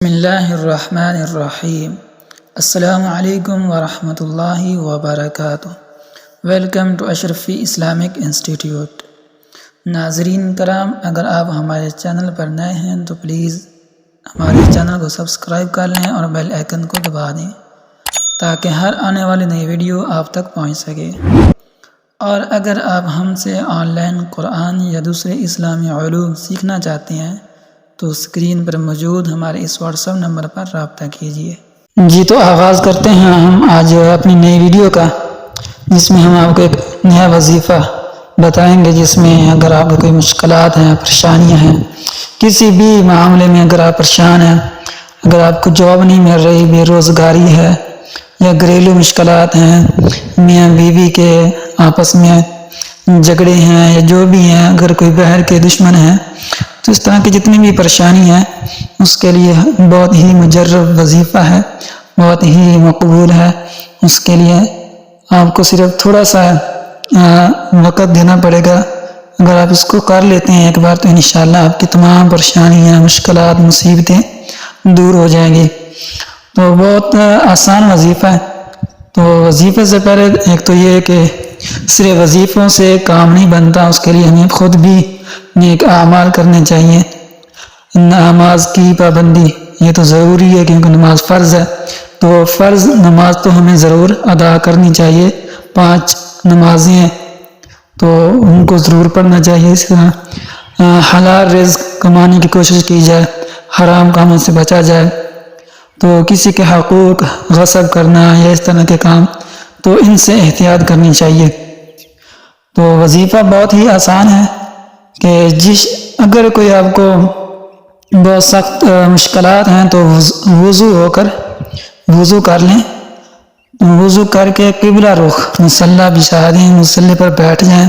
بسم اللہ الرحمن الرحیم۔ السلام علیکم ورحمۃ اللہ وبرکاتہ۔ Welcome to Ashrafi Islamic Institute. ناظرین کرام، اگر آپ ہمارے چینل پر نئے ہیں تو پلیز ہمارے چینل کو سبسکرائب کر لیں اور بیل آئیکن کو دبا دیں تاکہ ہر آنے والی نئی ویڈیو آپ تک پہنچ سکے۔ اور اگر آپ ہم سے آن لائن قرآن یا دوسرے اسلامی علوم سیکھنا چاہتے ہیں تو اسکرین پر موجود ہمارے اس واٹس ایپ نمبر پر رابطہ کیجیے۔ جی تو آغاز کرتے ہیں ہم آج اپنی نئی ویڈیو کا، جس میں ہم آپ کو ایک نیا وظیفہ بتائیں گے، جس میں اگر آپ کو کوئی مشکلات ہیں، پریشانیاں ہیں، کسی بھی معاملے میں اگر آپ پریشان ہیں، اگر آپ کو جاب نہیں مل رہی، بے روزگاری ہے، یا گھریلو مشکلات ہیں، میاں بیوی کے آپس میں جھگڑے ہیں، یا جو بھی ہیں، اگر کوئی بہر کے دشمن ہیں، تو اس طرح کی جتنی بھی پریشانی ہے اس کے لیے بہت ہی مجرب وظیفہ ہے، بہت ہی مقبول ہے۔ اس کے لیے آپ کو صرف تھوڑا سا وقت دینا پڑے گا۔ اگر آپ اس کو کر لیتے ہیں ایک بار تو انشاءاللہ آپ کی تمام پریشانیاں، مشکلات، مصیبتیں دور ہو جائیں گی۔ تو بہت آسان وظیفہ ہے۔ تو وظیفے سے پہلے ایک تو یہ کہ صرف وظیفوں سے کام نہیں بنتا، اس کے لیے ہمیں خود بھی نیک اعمال کرنے چاہیے۔ نماز کی پابندی یہ تو ضروری ہے، کیونکہ نماز فرض ہے، تو فرض نماز تو ہمیں ضرور ادا کرنی چاہیے۔ 5 نمازیں تو ان کو ضرور پڑھنا چاہیے۔ اس طرح حلال رزق کمانے کی کوشش کی جائے، حرام کاموں سے بچا جائے۔ تو کسی کے حقوق غصب کرنا یا اس طرح کے کام، تو ان سے احتیاط کرنی چاہیے۔ تو وظیفہ بہت ہی آسان ہے کہ اگر کوئی آپ کو بہت سخت مشکلات ہیں تو وضو کر لیں، وضو کر کے قبلہ رخ مصلی بچھا دیں، مصلی پر بیٹھ جائیں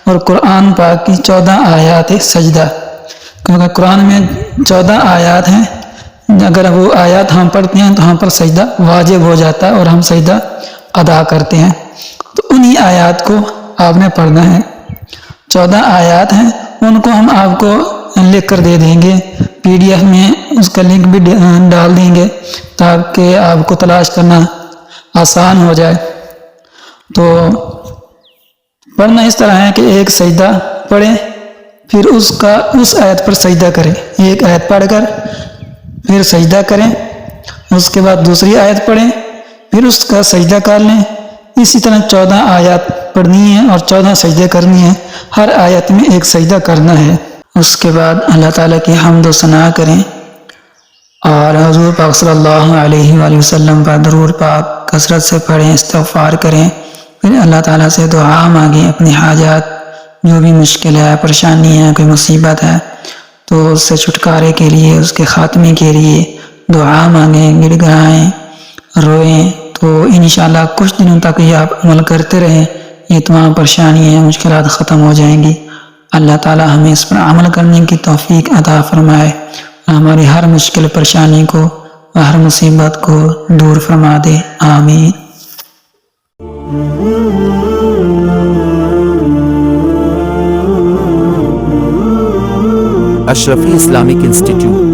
اور قرآن پاک کی 14 آیات سجدہ، کیونکہ قرآن میں 14 آیات ہیں، اگر وہ آیات ہم پڑھتے ہیں تو ہم پر سجدہ واجب ہو جاتا ہے اور ہم سجدہ ادا کرتے ہیں۔ تو انہی آیات کو آپ نے پڑھنا ہے۔ 14 آیات ہیں، ان کو ہم آپ کو لکھ کر دے دیں گے، PDF میں اس کا لنک بھی ڈال دیں گے تاکہ آپ کو تلاش کرنا آسان ہو جائے۔ تو پڑھنا اس طرح ہے کہ ایک سجدہ پڑھیں، پھر اس آیت پر سجدہ کریں، ایک آیت پڑھ کر پھر سجدہ کریں، اس کے بعد دوسری آیت پڑھیں، پھر اس کا سجدہ کر لیں۔ اسی طرح 14 آیات پڑھنی ہے اور 14 سجدے کرنی ہے، ہر آیت میں ایک سجدہ کرنا ہے۔ اس کے بعد اللہ تعالیٰ کی حمد و ثنا کریں اور حضور پاک صلی اللہ علیہ وآلہ وسلم پر درود پاک کثرت سے پڑھیں، استغفار کریں، پھر اللہ تعالیٰ سے دعا مانگیں، اپنی حاجات، جو بھی مشکل ہے، پریشانی ہے، کوئی مصیبت ہے تو اس سے چھٹکارے کے لیے، اس کے خاتمے کے لیے دعا مانگیں، گڑ گڑائیں، روئیں۔ تو انشاءاللہ کچھ دنوں تک یہ آپ عمل کرتے رہیں، یہ تمام پریشانیاں، مشکلات ختم ہو جائیں گی۔ اللہ تعالیٰ ہمیں اس پر عمل کرنے کی توفیق عطا فرمائے اور ہماری ہر مشکل پریشانی کو، ہر مصیبت کو دور فرما دے، آمین۔ اشرفی اسلامک انسٹیٹیوٹ